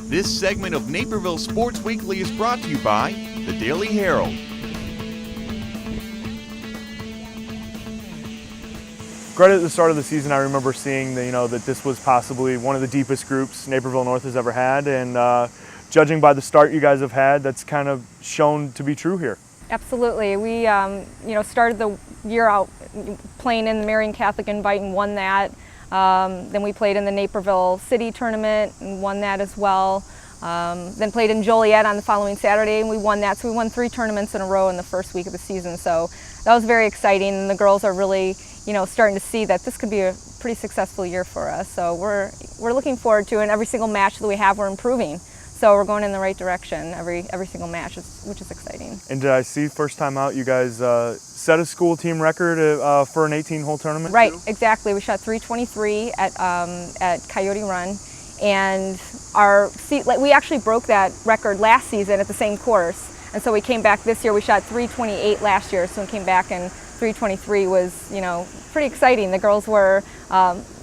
This segment of Naperville Sports Weekly is brought to you by the Daily Herald. Right at the start of the season, I remember seeing that this was possibly one of the deepest groups Naperville North has ever had, and judging by the start you guys have had, that's kind of shown to be true here. Absolutely. We started the year out playing in the Marion Catholic Invite and won that. Then we played in the Naperville City Tournament and won that as well. Then played in Joliet on the following Saturday and we won that. So we won 3 tournaments in a row in the first week of the season. So that was very exciting, and the girls are really starting to see that this could be a pretty successful year for us. So we're looking forward to it, and every single match that we have we're improving. So we're going in the right direction every single match, which is exciting. And did I see first time out you guys set a school team record for an 18-hole tournament? Right, too? exactly. We shot 323 at Coyote Run, and we actually broke that record last season at the same course. And so we came back this year. We shot 328 last year, so we came back, and 323 was pretty exciting. The girls were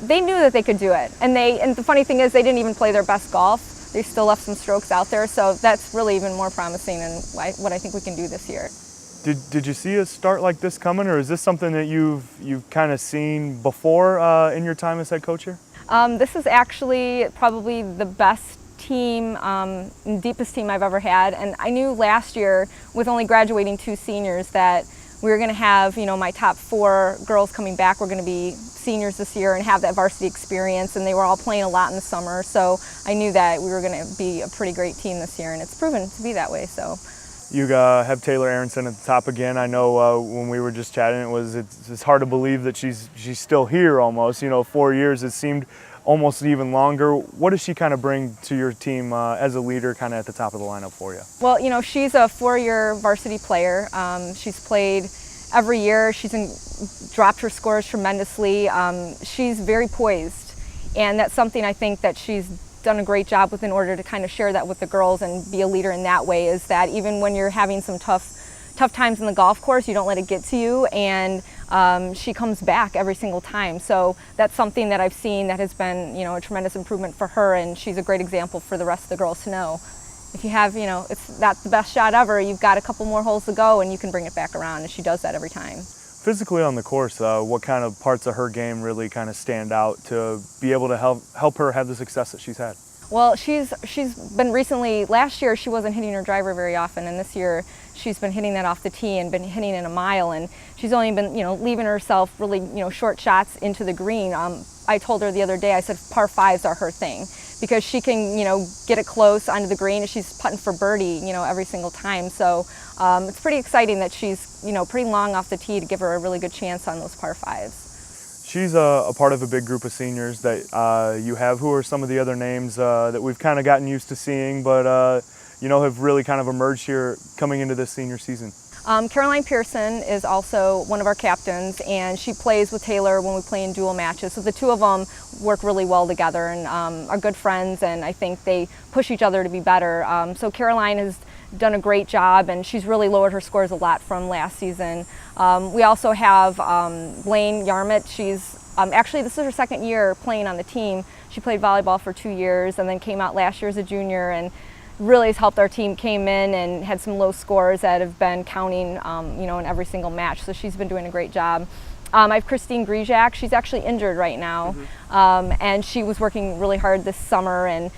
they knew that they could do it, and the funny thing is they didn't even play their best golf. They still left some strokes out there, so that's really even more promising and what I think we can do this year. Did you see a start like this coming, or is this something that you've kind of seen before in your time as head coach here? This is actually probably the best team, deepest team I've ever had, and I knew last year with only graduating 2 seniors that we were going to have, my top 4 girls coming back were going to be seniors this year and have that varsity experience, and they were all playing a lot in the summer, so I knew that we were going to be a pretty great team this year, and it's proven to be that way. So you have Taylor Aronson at the top again. I know when we were just chatting, it's hard to believe that she's still here almost. 4 years, it seemed almost even longer. What does she kind of bring to your team as a leader kind of at the top of the lineup for you? Well, she's a 4-year varsity player. She's played every year. She's dropped her scores tremendously. She's very poised, and that's something I think that she's done a great job with in order to kind of share that with the girls and be a leader in that way, is that even when you're having some tough times in the golf course, you don't let it get to you, and she comes back every single time. So that's something that I've seen that has been, a tremendous improvement for her, and she's a great example for the rest of the girls to know. If you have, it's not the best shot ever, you've got a couple more holes to go and you can bring it back around, and she does that every time. Physically on the course, what kind of parts of her game really kind of stand out to be able to help her have the success that she's had? Well, she's been recently, last year she wasn't hitting her driver very often, and this year she's been hitting that off the tee and been hitting in a mile, and she's only been, leaving herself really, short shots into the green. I told her the other day, I said par 5s are her thing, because she can, get it close onto the green, and she's putting for birdie, every single time. So it's pretty exciting that she's, pretty long off the tee to give her a really good chance on those par 5s. She's a part of a big group of seniors that you have. Who are some of the other names that we've kind of gotten used to seeing, but have really kind of emerged here coming into this senior season? Caroline Pearson is also one of our captains, and she plays with Taylor when we play in dual matches. So the two of them work really well together and are good friends, and I think they push each other to be better. So Caroline has done a great job, and she's really lowered her scores a lot from last season. We also have Blaine Yarmut. She's actually, this is her 2nd year playing on the team. She played volleyball for 2 years and then came out last year as a junior, and really has helped our team. Came in and had some low scores that have been counting, in every single match. So she's been doing a great job. I have Christine Grijak. She's actually injured right now, and she was working really hard this summer and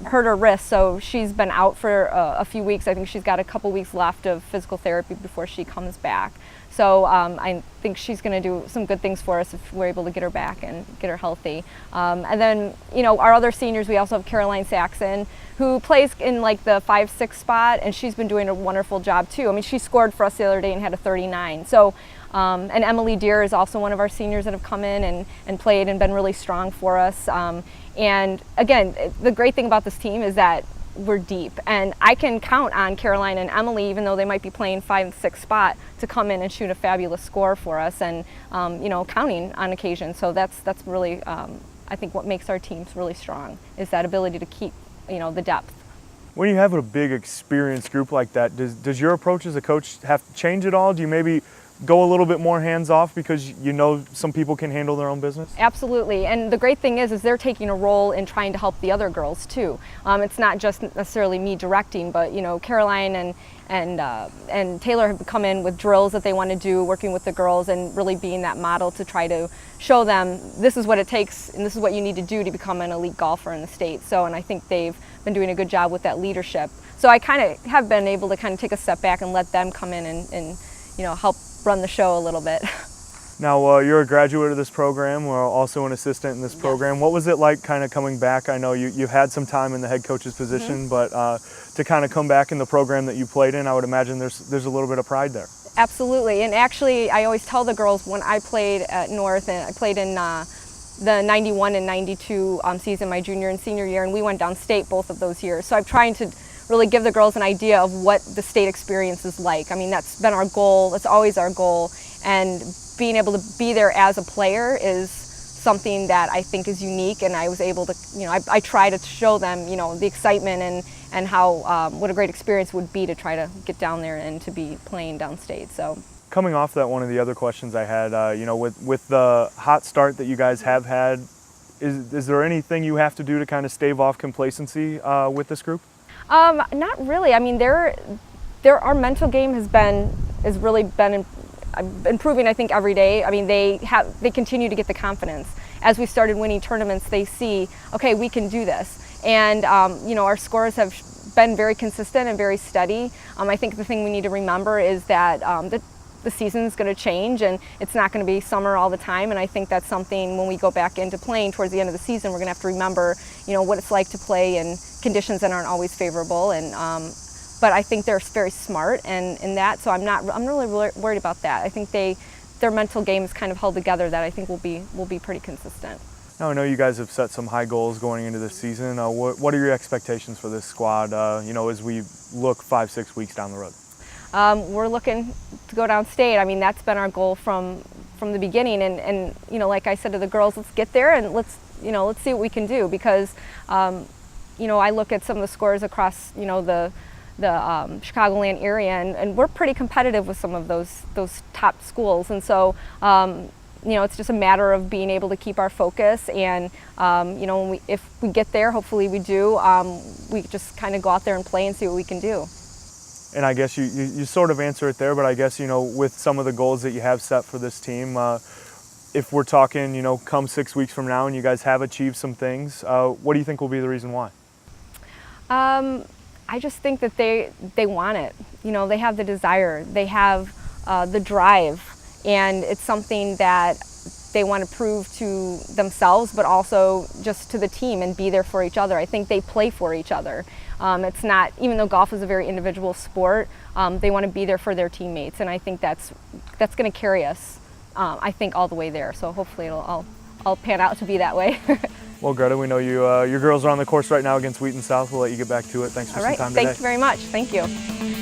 hurt her wrist. So she's been out for a few weeks. I think she's got a couple weeks left of physical therapy before she comes back. So I think she's going to do some good things for us if we're able to get her back and get her healthy. And then, our other seniors, we also have Caroline Saxon, who plays in like the 5-6 spot, and she's been doing a wonderful job too. I mean, she scored for us the other day and had a 39. So, and Emily Deere is also one of our seniors that have come in and played and been really strong for us. And again, the great thing about this team is that we're deep, and I can count on Caroline and Emily, even though they might be playing 5-6 spot, to come in and shoot a fabulous score for us, and counting on occasion. So that's really I think what makes our teams really strong, is that ability to keep the depth. When you have a big experienced group like that, does your approach as a coach have to change at all? Do you maybe go a little bit more hands-off because you know some people can handle their own business? Absolutely, and the great thing is they're taking a role in trying to help the other girls too. It's not just necessarily me directing, but you know, Caroline and Taylor have come in with drills that they want to do, working with the girls and really being that model to try to show them this is what it takes and this is what you need to do to become an elite golfer in the state. So, and I think they've been doing a good job with that leadership. So I kind of have been able to kind of take a step back and let them come in and you know, help run the show a little bit. Now, you're a graduate of this program, or also an assistant in this program. What was it like kind of coming back? I know you've had some time in the head coach's position, but to kind of come back in the program that you played in, I would imagine there's a little bit of pride there. Absolutely, and actually I always tell the girls when I played at North, and I played in the 91 and 92 season, my junior and senior year, and we went downstate both of those years. So I'm trying to really give the girls an idea of what the state experience is like. I mean, that's been our goal, that's always our goal, and being able to be there as a player is something that I think is unique, and I was able to, you know, I try to show them, you know, the excitement and how, what a great experience it would be to try to get down there and to be playing downstate, so. Coming off that, one of the other questions I had, you know, with the hot start that you guys have had, is there anything you have to do to kind of stave off complacency with this group? Not really. I mean, our mental game has really been improving, I think, every day. I mean, they continue to get the confidence. As we started winning tournaments, they see, okay, we can do this. And, you know, our scores have been very consistent and very steady. I think the thing we need to remember is that the season's going to change, and it's not going to be summer all the time, and I think that's something when we go back into playing towards the end of the season, we're going to have to remember, you know, what it's like to play in conditions that aren't always favorable, and but I think they're very smart in that, so I'm really worried about that. I think their mental game is kind of held together that I think will be pretty consistent. Now, I know you guys have set some high goals going into this season. What are your expectations for this squad, you know, as we look 5-6 weeks down the road? We're looking to go downstate. I mean, that's been our goal from the beginning, and you know, like I said to the girls, let's get there and let's see what we can do, because you know, I look at some of the scores across, you know, the Chicagoland area, and we're pretty competitive with some of those top schools, and so you know, it's just a matter of being able to keep our focus, and you know, if we get there, hopefully we do, we just kind of go out there and play and see what we can do. And I guess you sort of answer it there, but I guess, you know, with some of the goals that you have set for this team, if we're talking, you know, come 6 weeks from now and you guys have achieved some things, what do you think will be the reason why? I just think that they want it. You know, they have the desire, they have the drive, and it's something that they want to prove to themselves, but also just to the team and be there for each other. I think they play for each other. It's not, even though golf is a very individual sport, they want to be there for their teammates, and I think that's going to carry us, I think, all the way there. So hopefully it'll all pan out to be that way. Well, Greta, we know your girls are on the course right now against Wheaton South. We'll let you get back to it. Thanks for some time today. All right, thanks very much. Thank you.